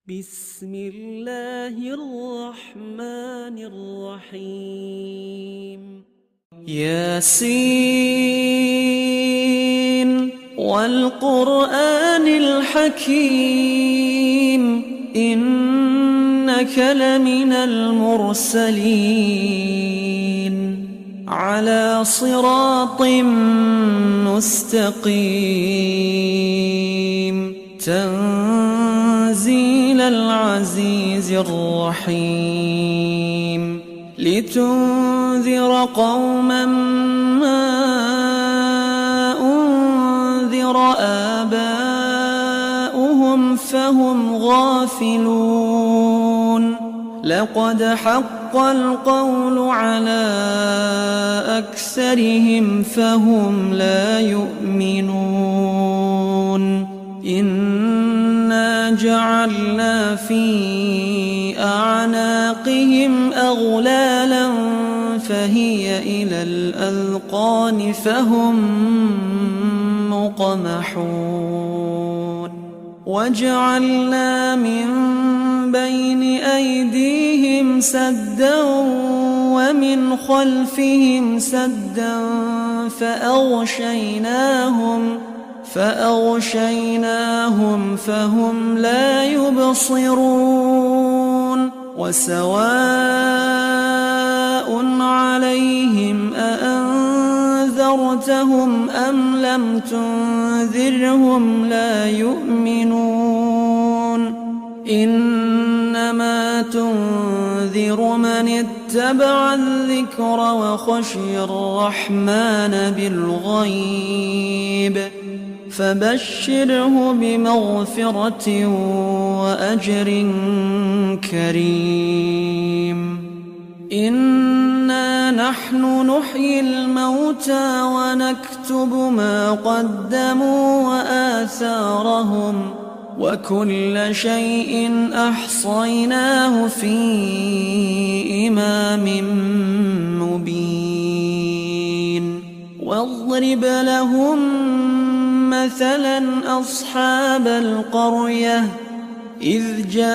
بسم الله الرحمن الرحيم ياسين والقرآن الحكيم إنك لمن المرسلين على صراط مستقيم تنزيل العزيز الرحيم لتنذر قوما ما أنذر آباؤهم فهم غافلون لقد حق القول على أكثرهم فهم لا يؤمنون إنا جعلنا في أعناقهم أغلالا فهي إلى الأذقان فهم مقمحون وجعلنا من بين أيديهم سدا ومن خلفهم سدا فأغشيناهم فهم لا يبصرون وسواء عليهم أأنذرتهم أم لم تنذرهم لا يؤمنون إنما تنذر من اتبع الذكر وخشي الرحمن بالغيب فبشره بمغفرة وأجر كريم إنا نحن نحيي الموتى ونكتب ما قدموا وآثارهم وكل شيء أحصيناه في إمام مبين واضرب لهم مثلا أصحاب القرية إذ جاءها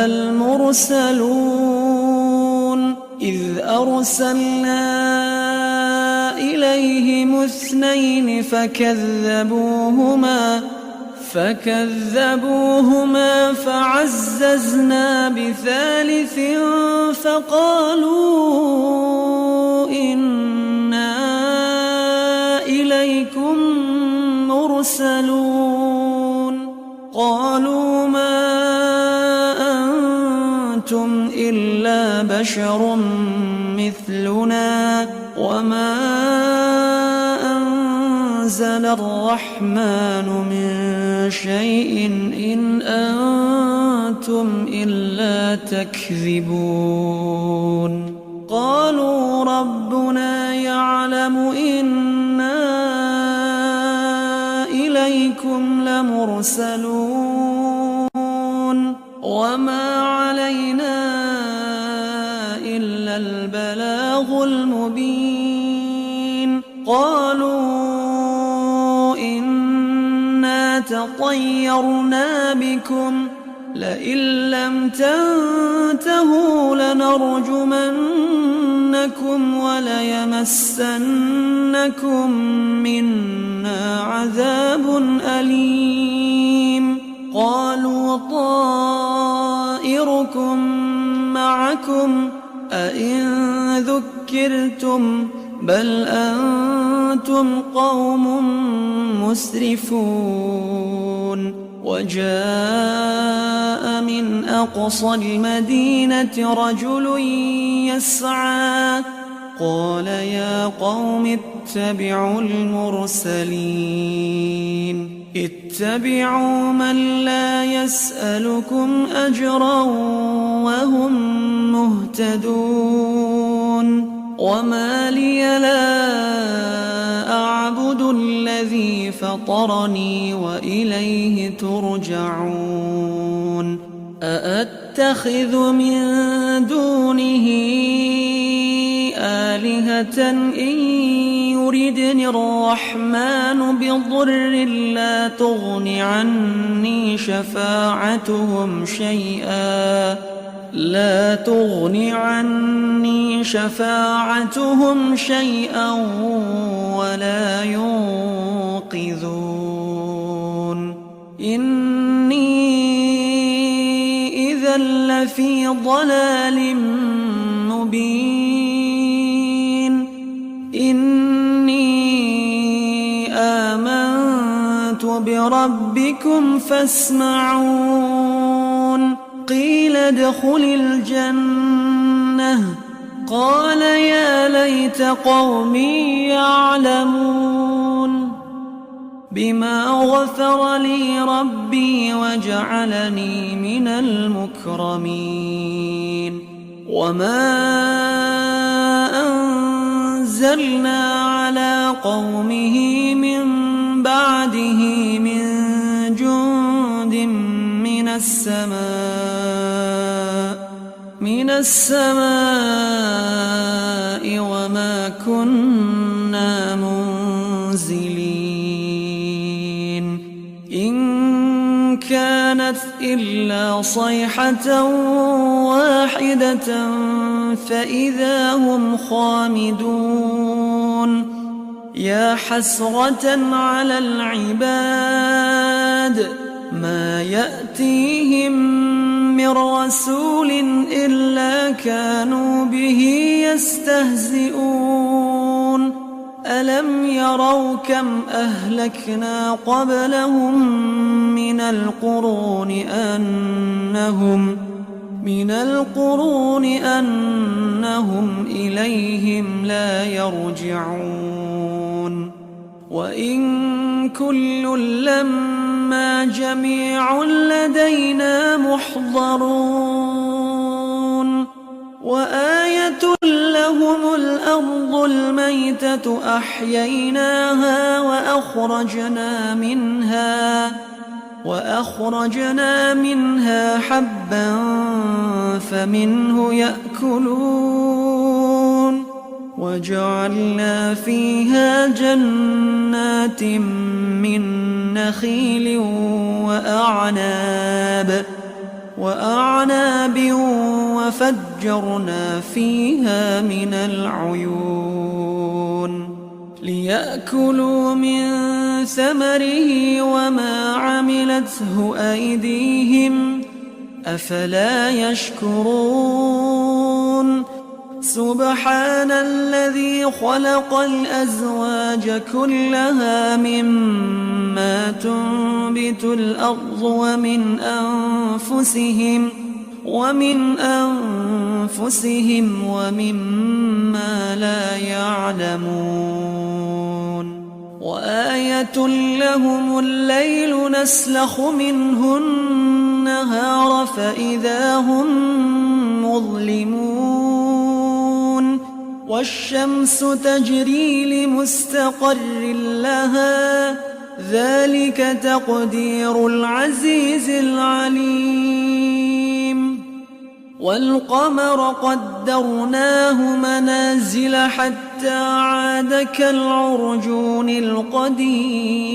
المرسلون إذ أرسلنا إليهم 2 فكذبوهما فعززنا ب3 فقالوا إنا إليكم مرسلون قالوا ما أنتم إلا بشر مثلنا وما أنزل الرحمن من شيء إن أنتم إلا تكذبون قالوا ربنا يعلم إنا إليكم لمرسلون وما علينا إلا البلاغ المبين قالوا إنا تطيرنا بكم لئن لم تنتهوا لنرجمنكم وليمسنكم منا عذاب أليم قالوا طائركم معكم أئن ذكرتم بل أنتم قوم مسرفون وجاء من أقصى المدينة رجل يسعى قال يا قوم اتبعوا المرسلين اتبعوا من لا يسألكم أجرا وهم مهتدون وما لي لا أعبد الذي فطرني وإليه ترجعون أأتخذ من دونه آلهة إن يردني الرحمن بضر لا تغن عني شفاعتهم شيئا ولا ينقذون إني إذا لفي ضلال مبين إني آمنت بربكم فاسمعون قيل ادخل الجنة قال يا ليت قومي يعلمون بما غفر لي ربي وجعلني من المكرمين وما أنزلنا على قومه من بعده من جند من السماء وما كنا منزلين إن كانت إلا صيحة واحدة فإذا هم خامدون يا حسرة على العباد ما يأتيهم من رسول إلا كانوا به يستهزئون ألم يروا كم أهلكنا قبلهم من القرون أنهم إليهم لا يرجعون وإن كل لما جميع لدينا محضرون وآية لهم الأرض الميتة أحييناها وأخرجنا منها حبا فمنه يأكلون وجعلنا فيها جنات من نخيل وأعناب وفجرنا فيها من العيون ليأكلوا من ثمره وما عملته أيديهم أفلا يشكرون سبحان الذي خلق الأزواج كلها مما تنبت الأرض ومن أنفسهم ومما لا يعلمون وآية لهم الليل نسلخ منه النهار فإذا هم مظلمون والشمس تجري لمستقر لها ذلك تقدير العزيز العليم والقمر قدرناه منازل حتى عاد كالعرجون القديم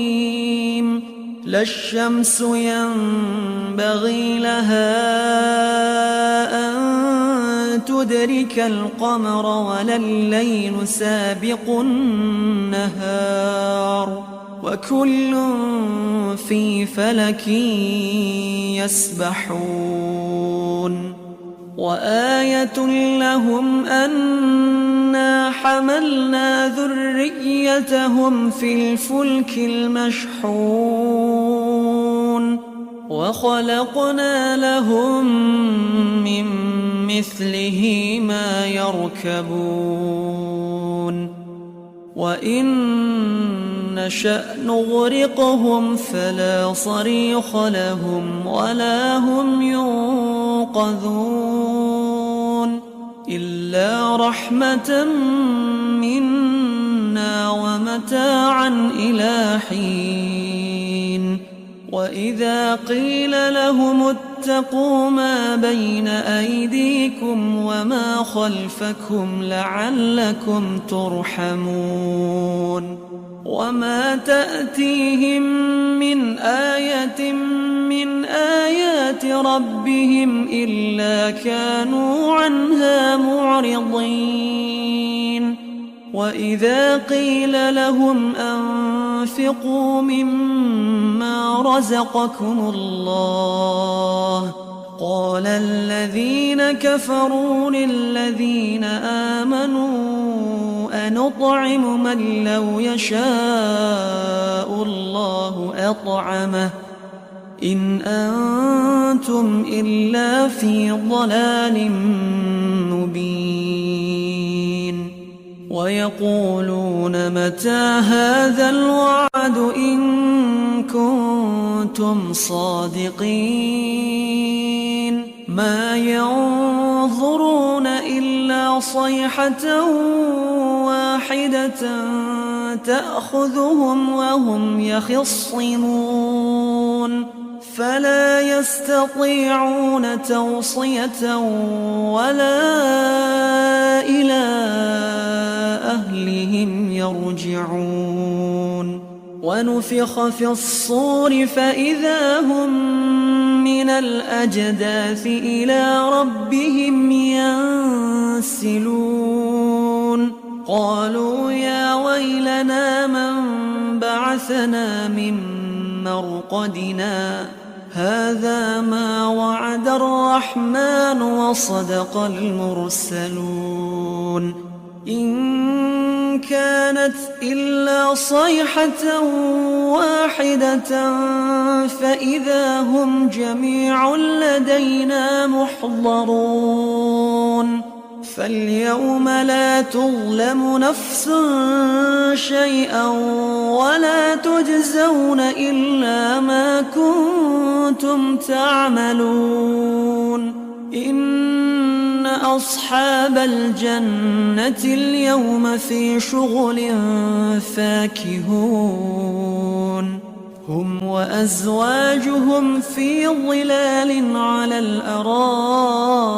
لا الشمس ينبغي لها أن تدرك القمر ولا الليل سابق النهار وكل في فلك يسبحون وآية لهم أنا حملنا ذريتهم في الفلك المشحون وخلقنا لهم من مثله ما يركبون وإن نشأ نغرقهم فلا صريخ لهم ولا هم ينقذون إلا رحمة منا ومتاعا إلى حين وإذا قيل لهم واتقوا ما بين أيديكم وما خلفكم لعلكم ترحمون وما تأتيهم من آية من آيات ربهم إلا كانوا عنها معرضين وإذا قيل لهم أنفقوا مما رزقكم الله قال الذين كفروا للذين آمنوا أنطعم من لو يشاء الله أطعمه إن أنتم إلا في ضلال مبين ويقولون متى هذا الوعد إن كنتم صادقين ما ينظرون إلا صيحة واحدة تأخذهم وهم يخصمون فلا يستطيعون توصية ولا إلى أهلهم يرجعون ونفخ في الصور فإذا هم من الأجداث إلى ربهم ينسلون قالوا يا ويلنا من بعثنا من مرقدنا هذا ما وعد الرحمن وصدق المرسلون إن كانت إلا صيحة واحدة فإذا هم جميع لدينا محضرون فاليوم لا تظلم نفس شيئا ولا تجزون إلا ما كنتم تعملون إن أصحاب الجنة اليوم في شغل فاكهون هم وأزواجهم في ظلال على الأرائك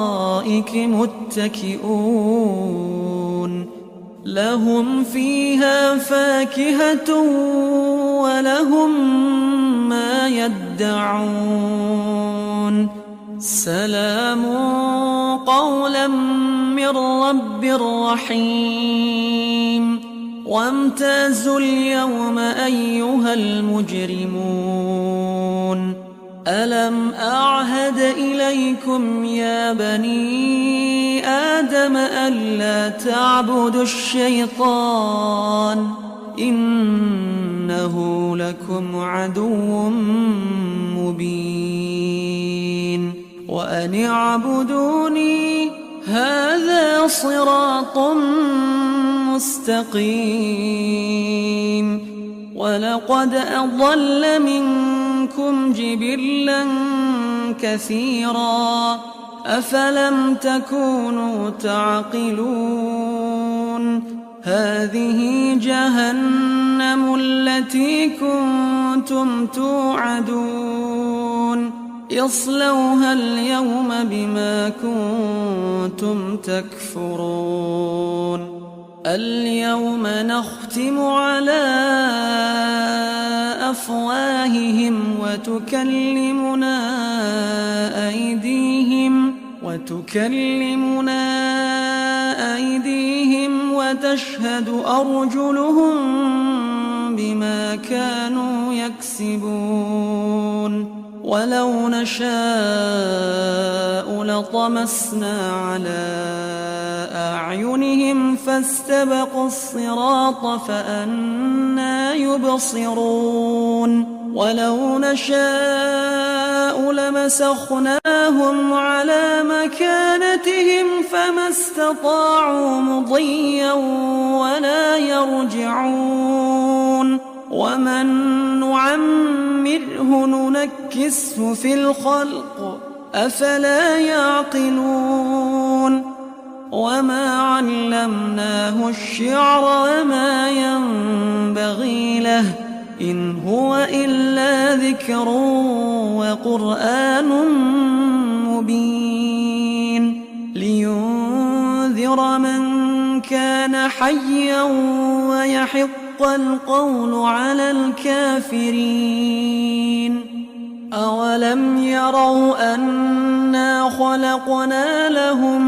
متكئون لهم فيها فاكهة ولهم ما يدعون سلام قولا من رب رحيم وامتازوا اليوم أيها المجرمون ألم أعهد إليكم يا بني آدم ألا تعبدوا الشيطان إنه لكم عدو مبين وأن اعبدوني هذا صراط مستقيم ولقد أضل منكم جبلا كثيرا أفلم تكونوا تعقلون هذه جهنم التي كنتم توعدون اصلوها اليوم بما كنتم تكفرون اليوم نختم على أفواههم وتكلمنا أيديهم وتشهد أرجلهم بما كانوا يكسبون ولو نشاء لطمسنا على أعينهم فاستبقوا الصراط فأنى يبصرون ولو نشاء لمسخناهم على مكانتهم فما استطاعوا مضيا ولا يرجعون ومن نعمره ننكسه في الخلق أفلا يعقلون وما علمناه الشعر وما ينبغي له إن هو إلا ذكر وقرآن مبين لينذر من كان حيا ويحق القول على الكافرين أولم يروا أنا خلقنا لهم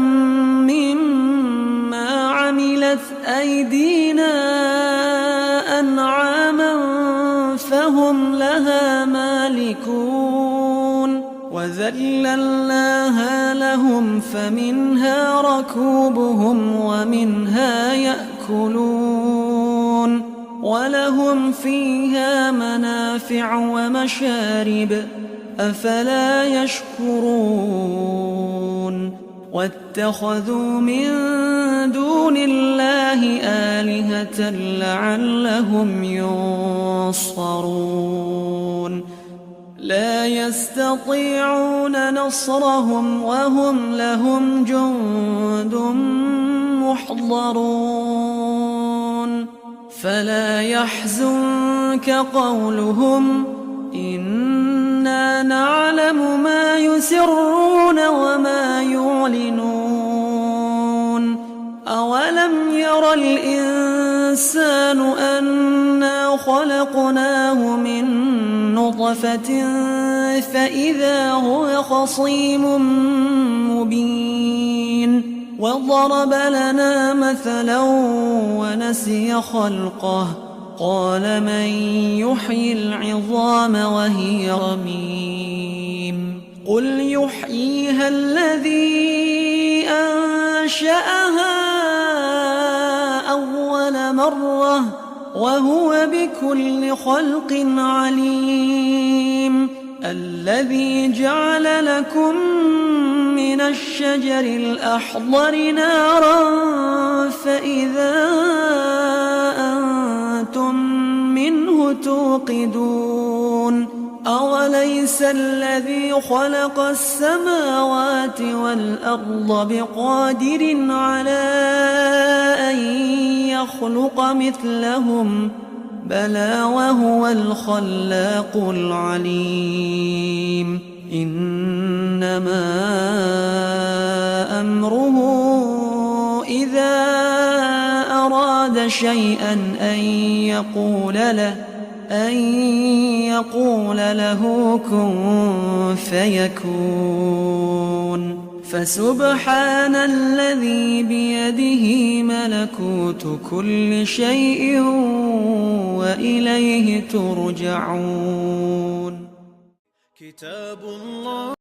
مما عملت أيدينا أنعاما فهم لها مالكون وذللناها لهم فمنها ركوبهم ومنها يأكلون ولهم فيها منافع ومشارب أفلا يشكرون واتخذوا من دون الله آلهة لعلهم ينصرون لا يستطيعون نصرهم وهم لهم جند محضرون فلا يحزنك قولهم إنا نعلم ما يسرون وما يعلنون أولم ير الإنسان أنا خلقناه من نطفة فإذا هو خصيم مبين وضرب لنا مثلا ونسي خلقه قال من يحيي العظام وهي رميم قل يحييها الذي أنشأها أول مرة وهو بكل خلق عليم الذي جعل لكم من الشجر الأخضر نارا فإذا أنتم منه توقدون أوليس الذي خلق السماوات والأرض بقادر على أن يخلق مثلهم بلى وهو الخلاق العليم إنما أمره إذا أراد شيئا أن يقول له كن فيكون فسبحان الذي بيده ملكوت كل شيء وإليه ترجعون كتاب الله